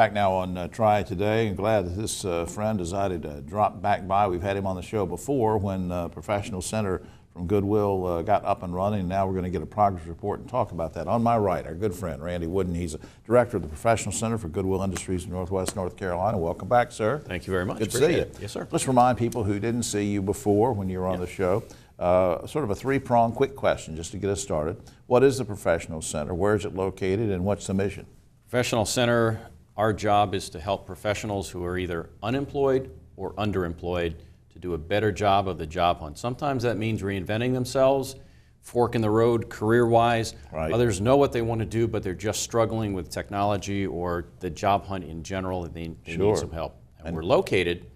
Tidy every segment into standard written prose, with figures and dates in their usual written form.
Back now on Triad Today, and glad that this friend decided to drop back by. We've had him on the show before when Professional Center from Goodwill got up and running. Now we're going to get a progress report and talk about that. On my right, our good friend, Randy Wooden. He's a director of the Professional Center for Goodwill Industries in Northwest North Carolina. Welcome back, sir. Thank you very much. Good to see you. Yes, sir. Let's remind people who didn't see you before when you were on the show, sort of a three-pronged quick question just to get us started. What is the Professional Center? Where is it located, and what's the mission? Professional Center, our job is to help professionals who are either unemployed or underemployed to do a better job of the job hunt. Sometimes that means reinventing themselves, fork in the road career-wise. Right. Others know what they want to do, but they're just struggling with technology or the job hunt in general, and they need some help. And we're located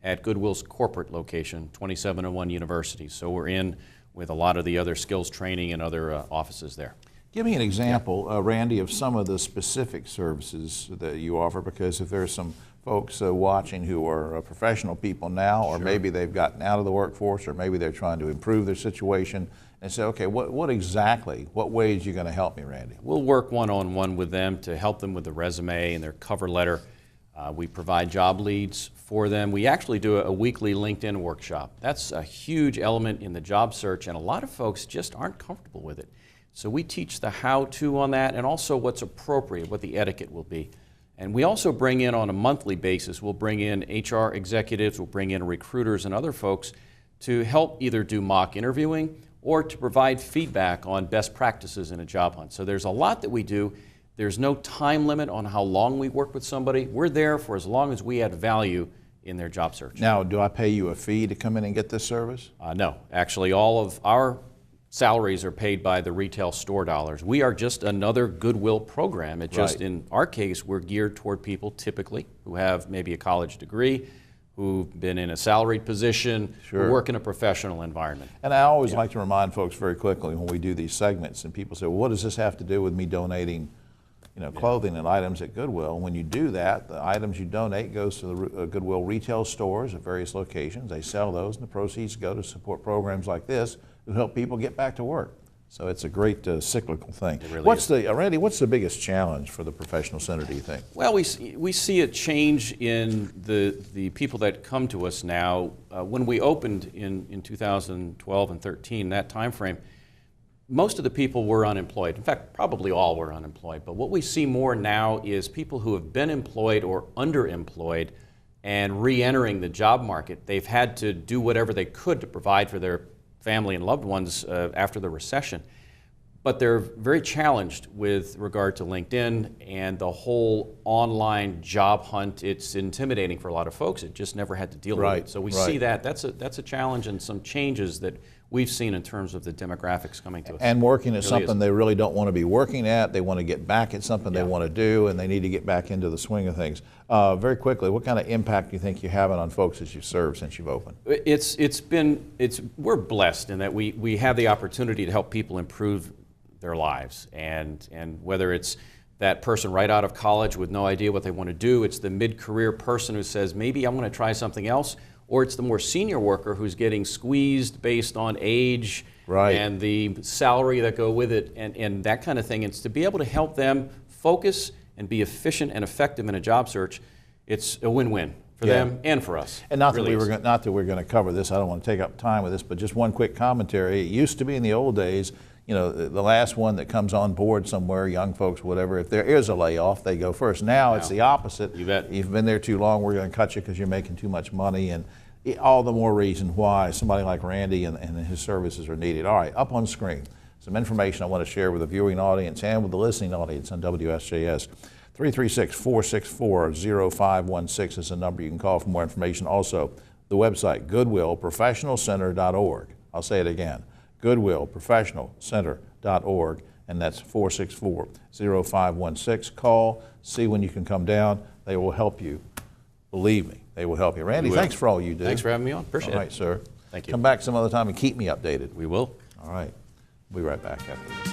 at Goodwill's corporate location, 2701 University. So we're in with a lot of the other skills training and other offices there. Give me an example, Randy, of some of the specific services that you offer, because if there's some folks watching who are professional people now, or maybe they've gotten out of the workforce, or maybe they're trying to improve their situation, and say, okay, what ways are you going to help me, Randy? We'll work one-on-one with them to help them with the resume and their cover letter. We provide job leads for them. We actually do a weekly LinkedIn workshop. That's a huge element in the job search, and a lot of folks just aren't comfortable with it. So we teach the how-to on that, and also what's appropriate, what the etiquette will be. And we also bring in on a monthly basis, we'll bring in HR executives, we'll bring in recruiters and other folks to help either do mock interviewing or to provide feedback on best practices in a job hunt. So there's a lot that we do. There's no time limit on how long we work with somebody. We're there for as long as we add value in their job search. Now, do I pay you a fee to come in and get this service? No. Actually, all of our salaries are paid by the retail store dollars. We are just another Goodwill program. It just, in our case, we're geared toward people typically who have maybe a college degree, who've been in a salaried position, who work in a professional environment. And I always like to remind folks very quickly when we do these segments, and people say, well, what does this have to do with me donating clothing and items at Goodwill? When you do that, the items you donate goes to the Goodwill retail stores at various locations. They sell those, and the proceeds go to support programs like this to help people get back to work. So it's a great cyclical thing. It really is. Randy, what's the biggest challenge for the Professional Center, do you think? Well, we see a change in the people that come to us now. When we opened in 2012 and 13, that time frame, most of the people were unemployed. In fact, probably all were unemployed. But what we see more now is people who have been employed or underemployed and re-entering the job market. They've had to do whatever they could to provide for their family and loved ones after the recession. But they're very challenged with regard to LinkedIn and the whole online job hunt. It's intimidating for a lot of folks. It just never had to deal with it. So we see that. That's a challenge and some changes that we've seen in terms of the demographics coming to us. And working at something they really don't want to be working at. They want to get back at something they want to do, and they need to get back into the swing of things. Very quickly, what kind of impact do you think you're having on folks as you've served since you've opened? We're blessed in that we have the opportunity to help people improve their lives, and whether it's that person right out of college with no idea what they want to do, it's the mid-career person who says, maybe I'm going to try something else, or it's the more senior worker who's getting squeezed based on age and the salary that go with it, and that kind of thing. It's to be able to help them focus and be efficient and effective in a job search. It's a win-win for them and for us. And not that we're going to cover this, I don't want to take up time with this, but just one quick commentary. It used to be in the old days, the last one that comes on board somewhere, young folks, whatever, if there is a layoff, they go first. Now it's the opposite. You bet. You've been there too long, we're going to cut you because you're making too much money, and all the more reason why somebody like Randy and his services are needed. All right, up on screen, some information I want to share with the viewing audience and with the listening audience on WSJS. 336-464-0516 is the number you can call for more information. Also, the website, goodwillprofessionalcenter.org. I'll say it again, goodwillprofessionalcenter.org, and that's 464-0516. Call, see when you can come down. They will help you. Believe me, they will help you. Randy, thanks for all you do. Thanks for having me on. Appreciate it. All right, sir. Thank you. Come back some other time and keep me updated. We will. All right. We'll be right back after this.